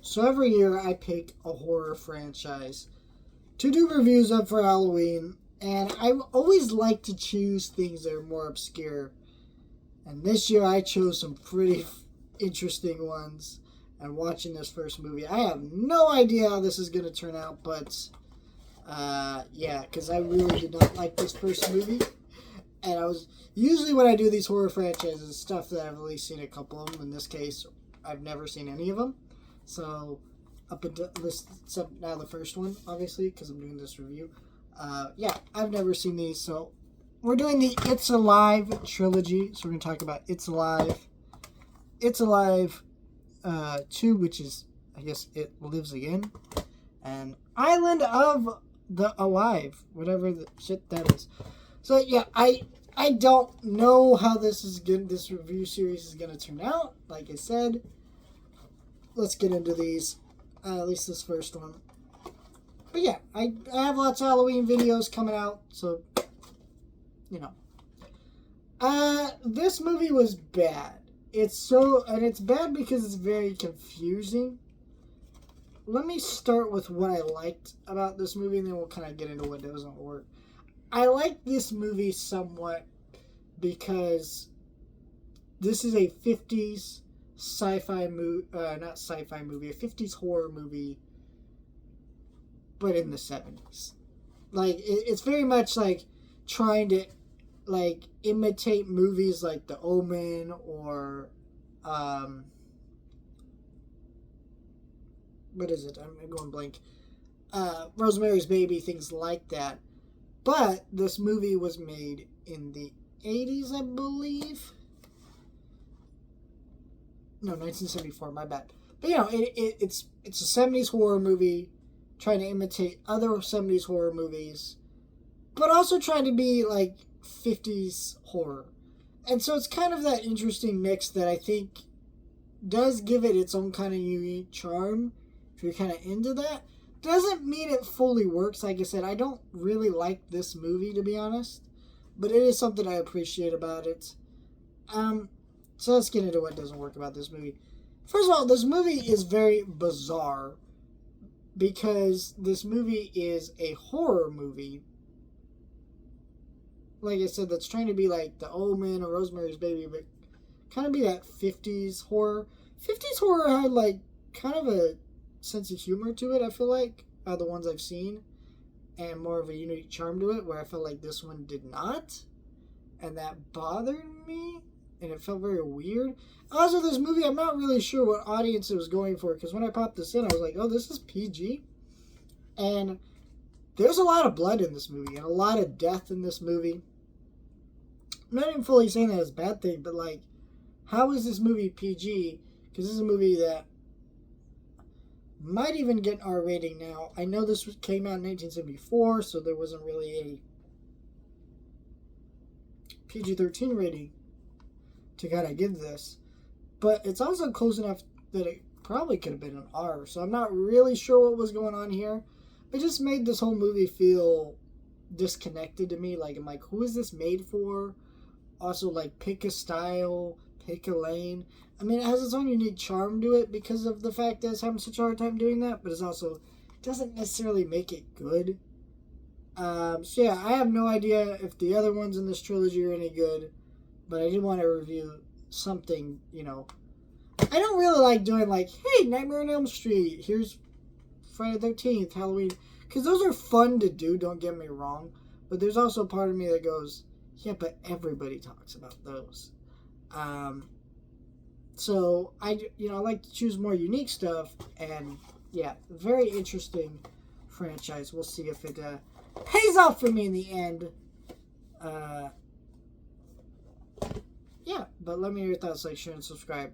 So every year I pick a horror franchise to do reviews of for Halloween, and I always like to choose things that are more obscure. And this year I chose some pretty interesting ones. And watching this first movie, I have no idea how this is going to turn out, but yeah, because I really did not like this first movie. And I was usually when I do these horror franchises, stuff that I've at least seen a couple of them. In this case, I've never seen any of them. So up until this, except now the first one, obviously, because I'm doing this review. Yeah, I've never seen these. So we're doing the It's Alive trilogy. So we're going to talk about It's Alive, It's Alive 2, which is, I guess, It Lives Again, and Island of the Alive, whatever the shit that is. So yeah, I don't know how this review series is gonna turn out. Like I said, let's get into these. At least this first one. But yeah, I have lots of Halloween videos coming out, so you know. This movie was bad. It's bad because it's very confusing. Let me start with what I liked about this movie, and then we'll kind of get into what doesn't work. I like this movie somewhat because this is a 50s sci-fi movie, not sci-fi movie, a 50s horror movie, but in the 70s. Like, it's very much like trying to, like, imitate movies like The Omen or, what is it? I'm going blank. Rosemary's Baby, things like that. But this movie was made in the 80s, I believe. No, 1974, my bad. But, you know, it's a 70s horror movie trying to imitate other 70s horror movies, but also trying to be, like, 50s horror. And so it's kind of that interesting mix that I think does give it its own kind of unique charm, if you're kind of into that. Doesn't mean it fully works. Like I said, I don't really like this movie, to be honest, but it is something I appreciate about it. So let's get into what doesn't work about this movie. First of all, this movie is very bizarre because this movie is a horror movie. Like I said, that's trying to be like The Omen or Rosemary's Baby, but kind of be that 50s horror. 50s horror had like kind of a sense of humor to it, I feel like, the ones I've seen, and more of a unique charm to it, where I felt like this one did not, and that bothered me, and it felt very weird. Also, this movie, I'm not really sure what audience it was going for, because when I popped this in, I was like, oh, this is PG, and there's a lot of blood in this movie, and a lot of death in this movie. I'm not even fully saying that as a bad thing, but like, how is this movie PG? Because this is a movie that might even get an R rating now. I know this came out in 1974, so there wasn't really a PG-13 rating to kind of give this. But it's also close enough that it probably could have been an R, so I'm not really sure what was going on here. It just made this whole movie feel disconnected to me. Like, I'm like, who is this made for? Also, like, pick a style, pick a lane. I mean, it has its own unique charm to it because of the fact that it's having such a hard time doing that, but it also doesn't necessarily make it good. So yeah, I have no idea if the other ones in this trilogy are any good, but I did want to review something, you know. I don't really like doing like, hey, Nightmare on Elm Street, here's Friday the 13th, Halloween, because those are fun to do, don't get me wrong, but there's also a part of me that goes, yeah, but everybody talks about those. So I like to choose more unique stuff, and yeah, very interesting franchise. We'll see if it pays off for me in the end. Yeah, but let me know your thoughts, like, share, and subscribe.